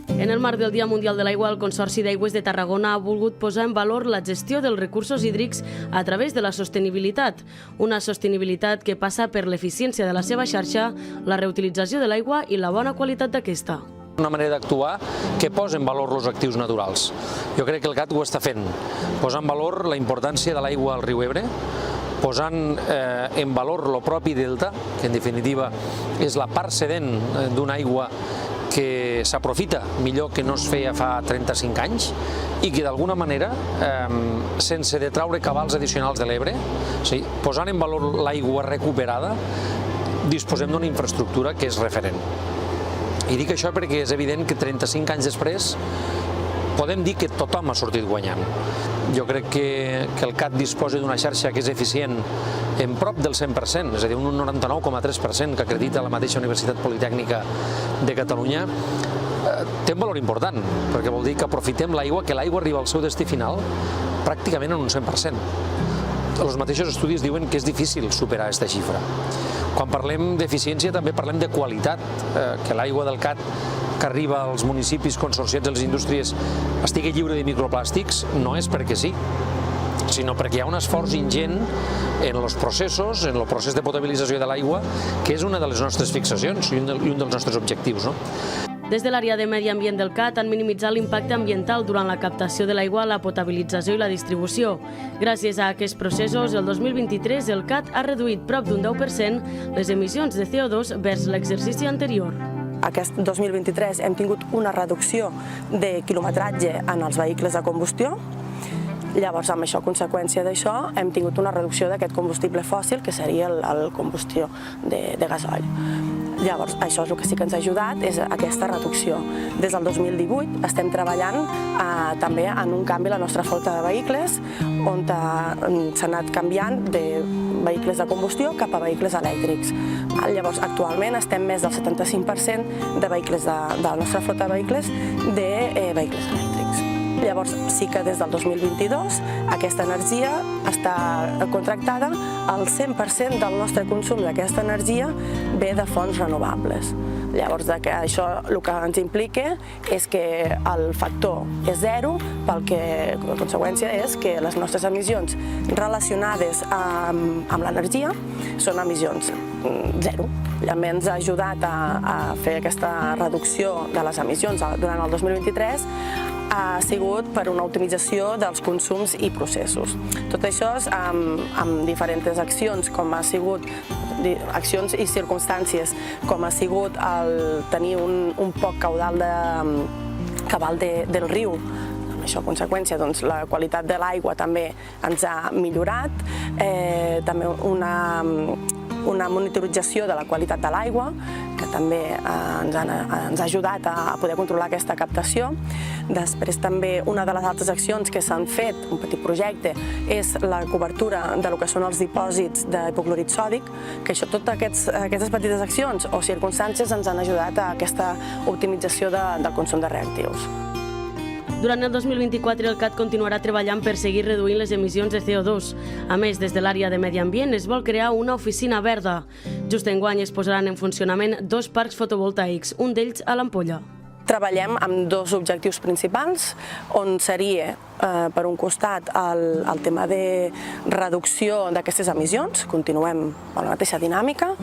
En el marc del Dia Mundial de l'Aigua, el Consorci d'Aigües de Tarragona ha volgut posar en valor la gestió dels recursos hídrics a través de la sostenibilitat. Una sostenibilitat que passa per l'eficiència de la seva xarxa, la reutilització de l'aigua i la bona qualitat d'aquesta. Una manera d'actuar que posa en valor els actius naturals. Jo crec que el CAT ho està fent, posant en valor la importància de l'aigua al riu Ebre, posant en valor el propi delta, que en definitiva és la part cedent d'una aigua que s'aprofita millor que no es feia fa 35 anys i que d'alguna manera, sense detraure cabals addicionals de l'Ebre, posant en valor l'aigua recuperada, disposem d'una infraestructura que és referent. I dic això perquè és evident que 35 anys després podem dir que tothom ha sortit guanyant. Jo crec que el CAT disposa d'una xarxa que és eficient en prop del 100%, és a dir, un 99,3% que acredita la mateixa Universitat Politècnica de Catalunya, té un valor important, perquè vol dir que aprofitem l'aigua, que l'aigua arriba al seu destí final pràcticament en un 100%. Els mateixos estudis diuen que és difícil superar aquesta xifra. Quan parlem d'eficiència també parlem de qualitat, que l'aigua del CAT que arriba als municipis consorciats a les indústries estigui lliure de microplàstics no és perquè sí, sinó perquè hi ha un esforç ingent en els processos, en el procés de potabilització de l'aigua, que és una de les nostres fixacions i un dels nostres objectius. Des de l'àrea de Medi Ambient del CAT han minimitzat l'impacte ambiental durant la captació de l'aigua, la potabilització i la distribució. Gràcies a aquests processos, el 2023 el CAT ha reduït prop d'un 10% les emissions de CO2 vers l'exercici anterior. Aquest 2023 hem tingut una reducció de quilometratge en els vehicles de combustió. Llavors, amb això, conseqüència d'això, hem tingut una reducció d'aquest combustible fòssil, que seria el combustió de gasoil. Llavors, això és el que sí que ens ha ajudat, és aquesta reducció. Des del 2018 estem treballant també en un canvi a la nostra flota de vehicles, on s'ha anat canviant de vehicles de combustió cap a vehicles elèctrics. Llavors, actualment estem més del 75% de la nostra flota de vehicles elèctrics. Llavors, sí que des del 2022 aquesta energia està contractada, el 100% del nostre consum d'aquesta energia ve de fonts renovables. Llavors, això el que ens implica és que el factor és zero, pel que la conseqüència és que les nostres emissions relacionades amb l'energia són emissions zero. També ens ha ajudat a fer aquesta reducció de les emissions durant el 2023 ha sigut per una optimització dels consums i processos. Tot això és amb diferents accions, com ha sigut accions i circumstàncies, com ha sigut el tenir un poc cabal del riu. Amb això, conseqüència, la qualitat de l'aigua també ens ha millorat, també una monitorització de la qualitat de l'aigua, que també ens ha ajudat a poder controlar aquesta captació. Després també una de les altres accions que s'han fet, un petit projecte, és la cobertura del que són els dipòsits d'hipoclorit sòdic, que totes aquestes petites accions o circumstàncies ens han ajudat a aquesta optimització del consum de reactius. Durant el 2024 el CAT continuarà treballant per seguir reduint les emissions de CO2. A més, des de l'àrea de Medi Ambient es vol crear una oficina verda. Just enguany es posaran en funcionament 2 parcs fotovoltaics, un d'ells a l'Ampolla. Treballem amb 2 objectius principals, on seria, per un costat, el tema de reducció d'aquestes emissions, continuem amb la mateixa dinàmica,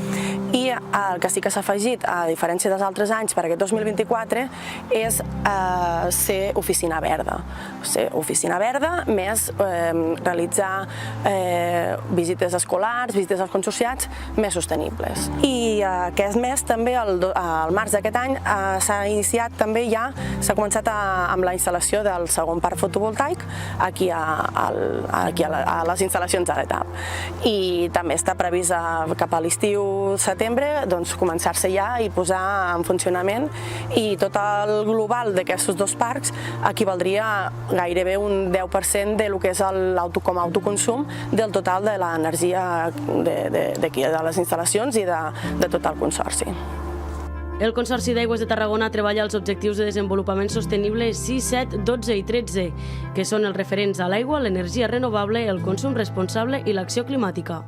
i el que sí que s'ha afegit, a diferència dels altres anys, per aquest 2024, és ser oficina verda. Ser oficina verda, més realitzar visites escolars, visites als consorciats més sostenibles. I aquest mes, també, al març d'aquest any, s'ha iniciat també ja s'ha començat amb la instal·lació del segon parc fotovoltaic aquí a les instal·lacions de l'ETAP. I també està previst cap a l'estiu-setembre començar-se ja i posar en funcionament, i tot el global d'aquests 2 parcs equivaldria gairebé un 10% del que és com a autoconsum del total de l'energia d'aquí, de les instal·lacions i de tot el consorci. El Consorci d'Aigües de Tarragona treballa els objectius de desenvolupament sostenible 6, 7, 12 i 13, que són els referents a l'aigua, l'energia renovable, el consum responsable i l'acció climàtica.